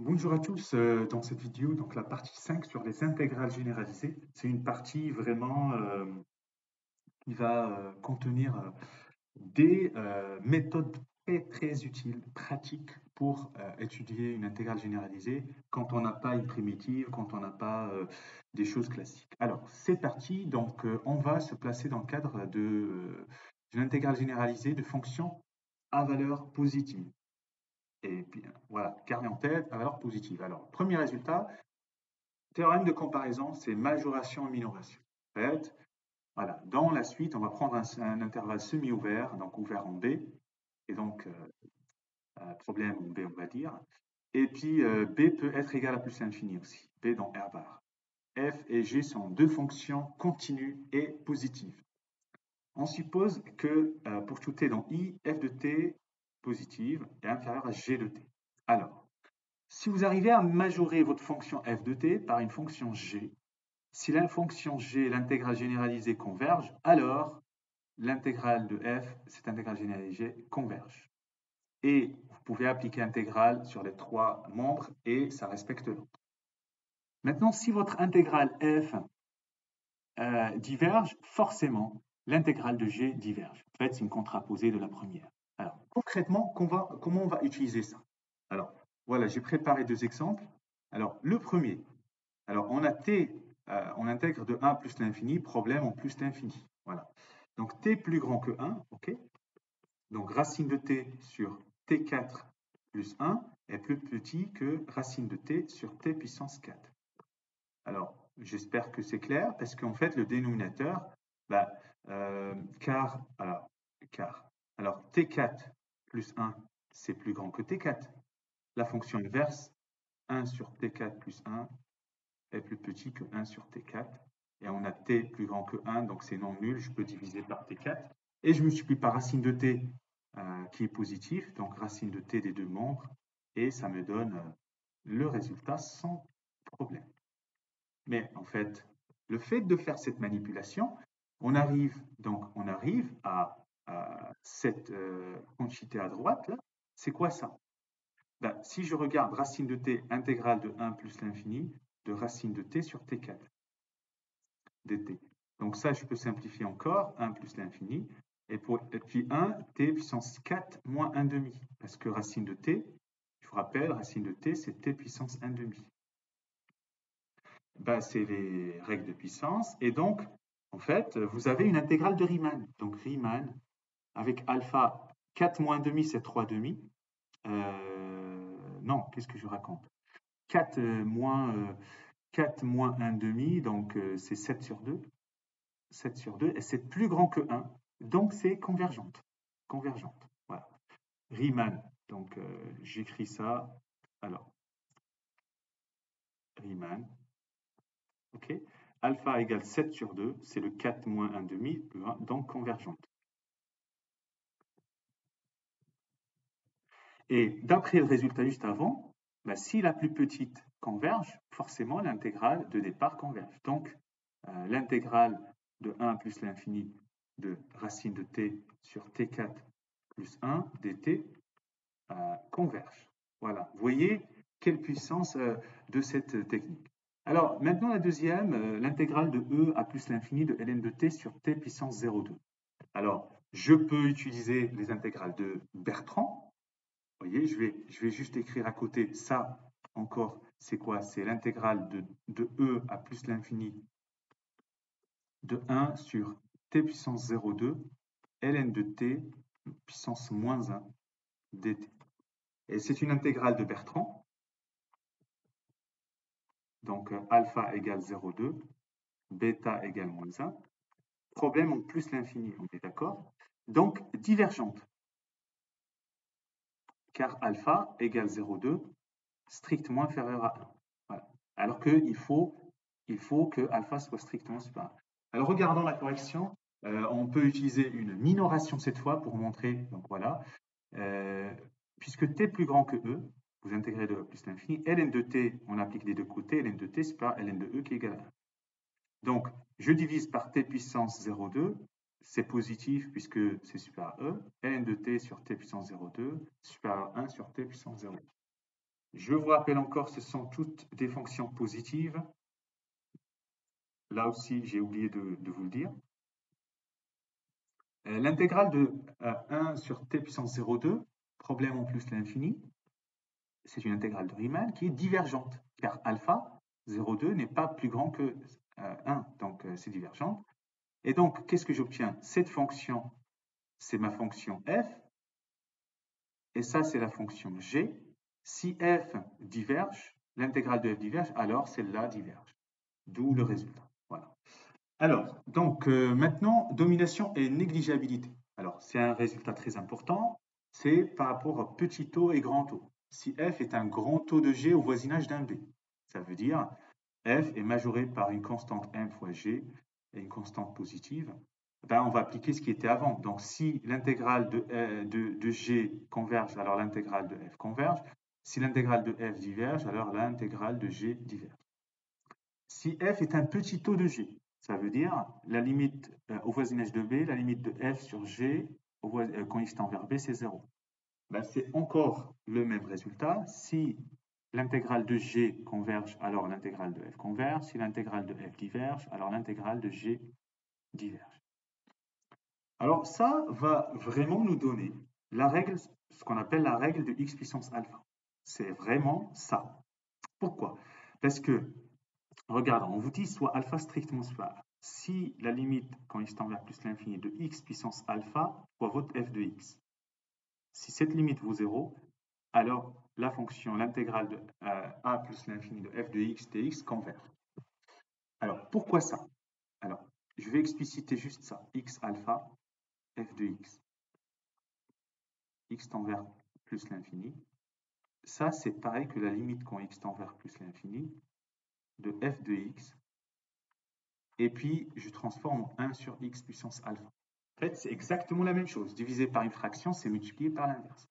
Bonjour à tous, dans cette vidéo, donc la partie 5 sur les intégrales généralisées, c'est une partie vraiment qui va contenir des méthodes très très utiles, pratiques pour étudier une intégrale généralisée quand on n'a pas une primitive, quand on n'a pas des choses classiques. Alors, c'est parti, donc on va se placer dans le cadre d'une intégrale généralisée de fonctions à valeur positive. Et puis, voilà, garder en tête la valeur positive. Alors, premier résultat, théorème de comparaison, c'est majoration et minoration. En fait, voilà, dans la suite, on va prendre un intervalle semi-ouvert, donc ouvert en B, et donc problème en B, on va dire. Et puis, B peut être égal à plus l'infini aussi, B dans R bar. F et G sont deux fonctions continues et positives. On suppose que pour tout t dans I, f de t positive est inférieur à g de t. Alors, si vous arrivez à majorer votre fonction f de t par une fonction g, si la fonction g, l'intégrale généralisée converge, alors l'intégrale de f, cette intégrale généralisée, converge. Et vous pouvez appliquer intégrale sur les trois membres et ça respecte l'autre. Maintenant, si votre intégrale f diverge, forcément, l'intégrale de g diverge. En fait, c'est une contraposée de la première. Alors, concrètement, comment on va utiliser ça? Alors, voilà, j'ai préparé deux exemples. Alors, le premier, alors on a t, on intègre de 1 plus l'infini, problème en plus l'infini. Voilà. Donc t plus grand que 1, ok? Donc racine de t sur t4 plus 1 est plus petit que racine de t sur t puissance 4. Alors, j'espère que c'est clair, parce qu'en fait, le dénominateur, bah, alors, t4 plus 1, c'est plus grand que t4. La fonction inverse, 1 sur t4 plus 1 est plus petit que 1 sur t4. Et on a t plus grand que 1, donc c'est non nul, je peux diviser par t4. Et je multiplie par racine de t qui est positif, donc racine de t des deux membres, et ça me donne le résultat sans problème. Mais en fait, le fait de faire cette manipulation, on arrive à cette quantité à droite, là. C'est quoi ça? Ben, si je regarde racine de t intégrale de 1 plus l'infini de racine de t sur t4 dt. Donc ça, je peux simplifier encore, 1 plus l'infini, et puis 1, t puissance 4 moins 1 demi, parce que racine de t, je vous rappelle, racine de t, c'est t puissance 1 demi. Ben, c'est les règles de puissance, et donc, en fait, vous avez une intégrale de Riemann. Donc Riemann, avec alpha 4 moins demi, c'est 3 demi. Non, qu'est-ce que je raconte? 4 moins 1 demi, donc c'est 7 sur 2. 7 sur 2, et c'est plus grand que 1, donc c'est convergente. Convergente, voilà. Riemann, donc j'écris ça, alors, Riemann, ok. Alpha égale 7 sur 2, c'est le 4 moins 1 demi, donc convergente. Et d'après le résultat juste avant, bah, si la plus petite converge, forcément l'intégrale de départ converge. Donc l'intégrale de 1 plus l'infini de racine de t sur t4 plus 1 dt converge. Voilà, vous voyez quelle puissance de cette technique. Alors maintenant la deuxième, l'intégrale de e à plus l'infini de ln de t sur t puissance 0,2. Alors je peux utiliser les intégrales de Bertrand. Vous voyez, je vais juste écrire à côté ça encore, c'est quoi? C'est l'intégrale de e à plus l'infini de 1 sur t puissance 0,2 ln de t puissance moins 1 dt. Et c'est une intégrale de Bertrand. Donc alpha égale 0,2, bêta égale moins 1. Problème en plus l'infini, on est d'accord? Donc divergente, car alpha égale 0,2, strictement inférieur à 1. Voilà. Alors qu'il faut que alpha soit strictement supérieur. Alors regardons la correction. On peut utiliser une minoration cette fois pour montrer, donc voilà, puisque t est plus grand que e, vous intégrez de e plus l'infini, ln de t, on applique des deux côtés, ln de t c'est pas ln de e qui est égal à 1. Donc, je divise par t puissance 0,2, c'est positif puisque c'est supérieur à e, ln de t sur t puissance 0,2, supérieur à 1 sur t puissance 0,2. Je vous rappelle encore, ce sont toutes des fonctions positives. Là aussi, j'ai oublié de vous le dire. L'intégrale de 1 sur t puissance 0,2, problème en plus l'infini, c'est une intégrale de Riemann qui est divergente, car alpha 0,2 n'est pas plus grand que 1, donc c'est divergente. Et donc, qu'est-ce que j'obtiens? Cette fonction, c'est ma fonction f, et ça, c'est la fonction g. Si f diverge, l'intégrale de f diverge, alors celle-là diverge. D'où le résultat. Voilà. Alors, donc maintenant, domination et négligeabilité. Alors, c'est un résultat très important. C'est par rapport à petit taux et grand taux. Si f est un grand taux de g au voisinage d'un b, ça veut dire f est majoré par une constante m fois g et une constante positive, ben, on va appliquer ce qui était avant. Donc, si l'intégrale de g converge, alors l'intégrale de f converge. Si l'intégrale de f diverge, alors l'intégrale de g diverge. Si f est un petit taux de g, ça veut dire la limite au voisinage de b, la limite de f sur g quand x tend vers b, c'est 0. Ben, c'est encore le même résultat. Si l'intégrale de g converge, alors l'intégrale de f converge. Si l'intégrale de f diverge, alors l'intégrale de g diverge. Alors ça va vraiment nous donner la règle, ce qu'on appelle la règle de x puissance alpha. C'est vraiment ça. Pourquoi? Parce que, regarde, on vous dit soit alpha strictement soit A. Si la limite quand x tend vers plus l'infini de x puissance alpha fois votre f de x, si cette limite vaut 0, alors la fonction, l'intégrale de a plus l'infini de f de x dx converge. Alors, pourquoi ça? Alors, je vais expliciter juste ça. X alpha, f de x tend vers plus l'infini. Ça, c'est pareil que la limite quand x tend vers plus l'infini de f de x. Et puis, je transforme en 1 sur x puissance alpha. En fait, c'est exactement la même chose. Divisé par une fraction, c'est multiplié par l'inverse.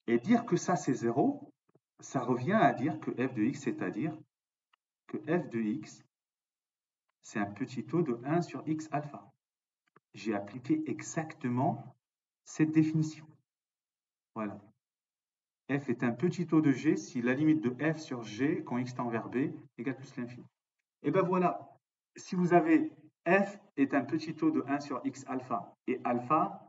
Et dire que ça, c'est 0, ça revient à dire que f de x, c'est-à-dire que f de x, c'est un petit taux de 1 sur x alpha. J'ai appliqué exactement cette définition. Voilà. F est un petit taux de g si la limite de f sur g quand x tend vers b égale plus l'infini. Et ben voilà, si vous avez f est un petit taux de 1 sur x alpha et alpha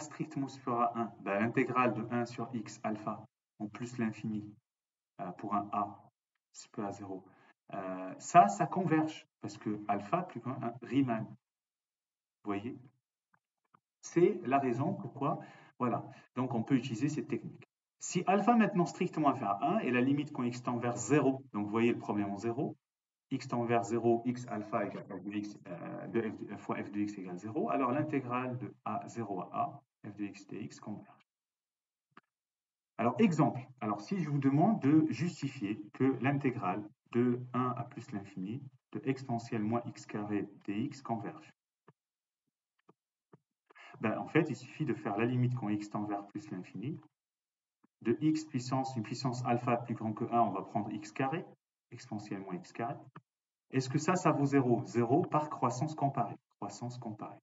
strictement supérieur à 1, ben, l'intégrale de 1 sur x alpha en plus l'infini pour un a supérieur à 0, ça converge parce que alpha plus grand Riemann. Vous voyez? C'est la raison pourquoi, voilà, donc on peut utiliser cette technique. Si alpha maintenant strictement inférieur à 1 et la limite quand x tend vers 0, donc vous voyez le problème en 0, x tend vers 0, x alpha égale f de x fois f de x égale 0, alors l'intégrale de a0 à a, f de x dx converge. Alors exemple, alors si je vous demande de justifier que l'intégrale de 1 à plus l'infini de exponentielle moins x carré dx converge. Ben, en fait, il suffit de faire la limite quand x tend vers plus l'infini. De x puissance, une puissance alpha plus grand que 1, on va prendre x carré, exponentielle moins x carré. Est-ce que ça vaut 0? 0 par croissance comparée. Croissance comparée.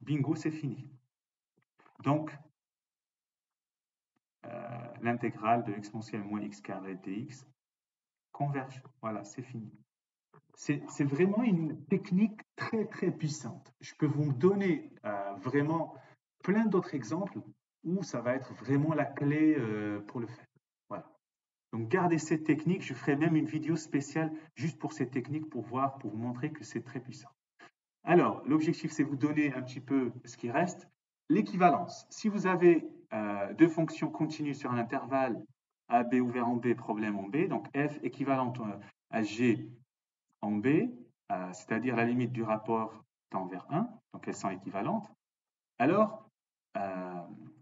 Bingo, c'est fini. Donc, l'intégrale de exponentielle moins x carré dx converge. Voilà, c'est fini. C'est vraiment une technique très très puissante. Je peux vous donner vraiment plein d'autres exemples où ça va être vraiment la clé pour le faire. Voilà. Donc gardez cette technique. Je ferai même une vidéo spéciale juste pour cette technique pour vous montrer que c'est très puissant. Alors, l'objectif, c'est vous donner un petit peu ce qui reste. L'équivalence. Si vous avez deux fonctions continues sur un intervalle AB ouvert en B, problème en B, donc f équivalente à g en B, c'est-à-dire la limite du rapport tend vers 1, donc elles sont équivalentes, alors,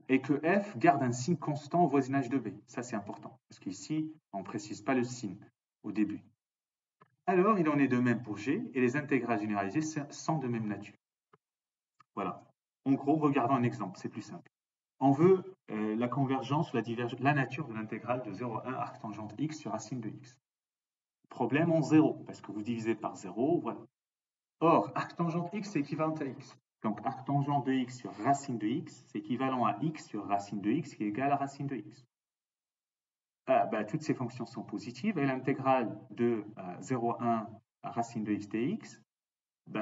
et que f garde un signe constant au voisinage de B. Ça, c'est important, parce qu'ici, on ne précise pas le signe au début. Alors, il en est de même pour G, et les intégrales généralisées sont de même nature. Voilà. En gros, regardons un exemple, c'est plus simple. On veut la convergence, la nature de l'intégrale de 0 à 1 arc tangente x sur racine de x. Problème en 0, parce que vous divisez par 0, voilà. Or, arc tangente x est équivalent à x. Donc, arctangent de x sur racine de x, c'est équivalent à x sur racine de x qui est égal à racine de x. Toutes ces fonctions sont positives et l'intégrale de 0,1 à racine de x dx,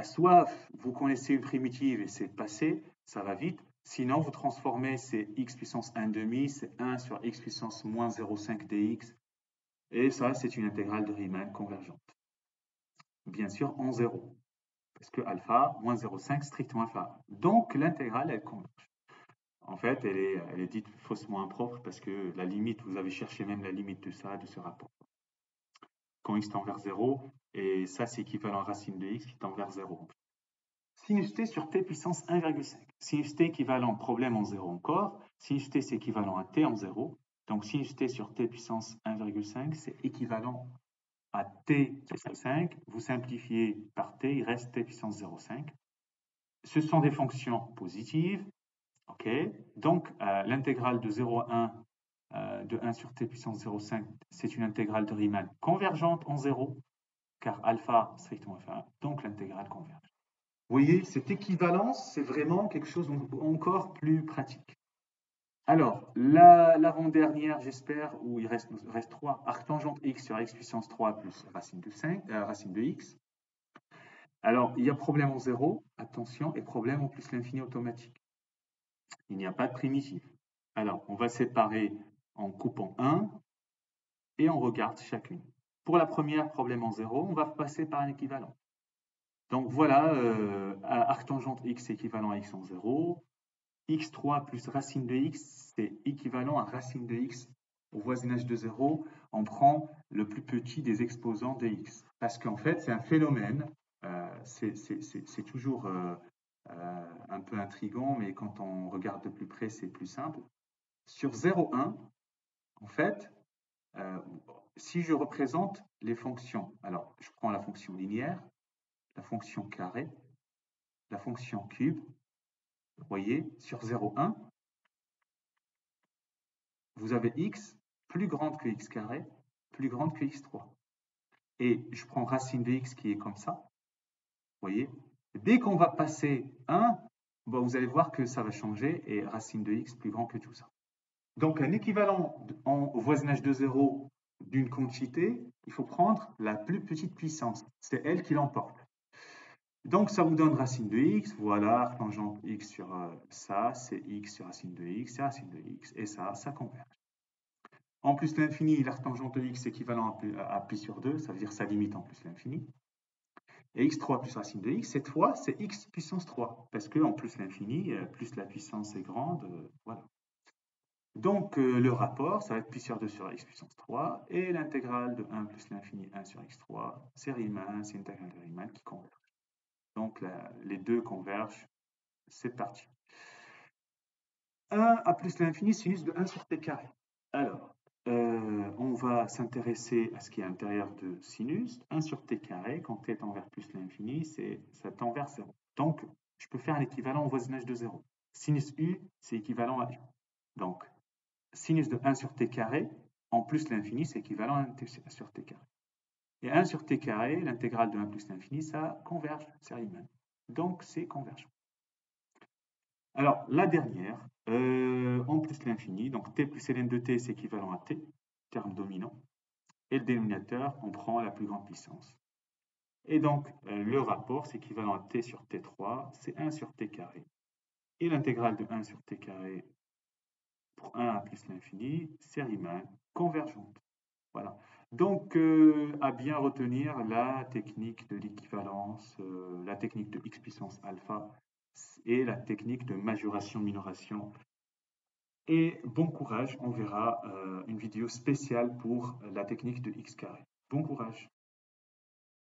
soit vous connaissez une primitive et c'est passé, ça va vite, sinon vous transformez, c'est x puissance 1 demi, c'est 1 sur x puissance moins 0,5 dx, et ça c'est une intégrale de Riemann convergente. Bien sûr en 0, parce que alpha moins 0,5 strictement alpha. Donc l'intégrale elle converge. En fait, elle est dite faussement impropre parce que la limite, vous avez cherché même la limite de ce rapport. Quand x tend vers 0, et ça c'est équivalent à racine de x qui tend vers 0. Sinus t sur t puissance 1,5. Sinus t équivalent, problème en 0 encore. Sinus t c'est équivalent à t en 0. Donc sinus t sur t puissance 1,5, c'est équivalent à t puissance 5. Vous simplifiez par t, il reste t puissance 0,5. Ce sont des fonctions positives. Ok, donc l'intégrale de 0,1 de 1 sur t puissance 0,5, c'est une intégrale de Riemann convergente en 0, car alpha strictement alpha, donc l'intégrale converge. Vous voyez, cette équivalence, c'est vraiment quelque chose encore plus pratique. Alors, l'avant-dernière, j'espère, où il reste 3, arctangente x sur x puissance 3 plus racine de x. Alors, il y a problème en 0, attention, et problème en plus l'infini automatique. Il n'y a pas de primitive. Alors, on va séparer en coupant 1 et on regarde chacune. Pour la première, problème en 0, on va passer par un équivalent. Donc voilà, arctangente x est équivalent à x en 0. x3 plus racine de x, c'est équivalent à racine de x au voisinage de 0. On prend le plus petit des exposants de x. Parce qu'en fait, c'est un phénomène, c'est toujours un peu intriguant, mais quand on regarde de plus près, c'est plus simple. Sur 0,1, en fait, si je représente les fonctions, alors je prends la fonction linéaire, la fonction carré, la fonction cube, vous voyez, sur 0,1, vous avez x plus grande que x carré, plus grande que x3. Et je prends racine de x qui est comme ça, vous voyez. Dès qu'on va passer 1, vous allez voir que ça va changer et racine de x plus grand que tout ça. Donc un équivalent au voisinage de 0 d'une quantité, il faut prendre la plus petite puissance. C'est elle qui l'emporte. Donc ça vous donne racine de x, voilà, arctangente x sur ça, c'est x sur racine de x, c'est racine de x, et ça converge. En plus l'infini, l'arctangente de x est équivalent à pi sur 2, ça veut dire ça limite en plus l'infini. Et x3 plus racine de x, cette fois, c'est x puissance 3, parce que en plus l'infini, plus la puissance est grande, voilà. Donc le rapport, ça va être pi sur 2 sur x puissance 3, et l'intégrale de 1 plus l'infini 1 sur x3, c'est Riemann, c'est une intégrale de Riemann qui converge. Donc les deux convergent, c'est parti. 1 à plus l'infini sinus de 1 sur t carré. Alors, on va s'intéresser à ce qui est à l'intérieur de sinus. 1 sur t carré, quand t tend vers plus l'infini, ça tend vers 0. Donc, je peux faire un équivalent au voisinage de 0. Sinus u, c'est équivalent à u. Donc, sinus de 1 sur t carré, en plus l'infini, c'est équivalent à 1 sur t carré. Et 1 sur t carré, l'intégrale de 1 plus l'infini, ça converge, c'est Riemann. Donc, c'est convergent. Alors, la dernière, en plus l'infini, donc t plus ln de t, c'est équivalent à t, terme dominant. Et le dénominateur, on prend la plus grande puissance. Et donc, le rapport, c'est équivalent à t sur t3, c'est 1 sur t carré. Et l'intégrale de 1 sur t carré pour 1 à plus l'infini, c'est Riemann, convergente. Voilà. Donc, à bien retenir la technique de l'équivalence, la technique de x puissance alpha et la technique de majoration-minoration. Et bon courage, on verra une vidéo spéciale pour la technique de x carré. Bon courage.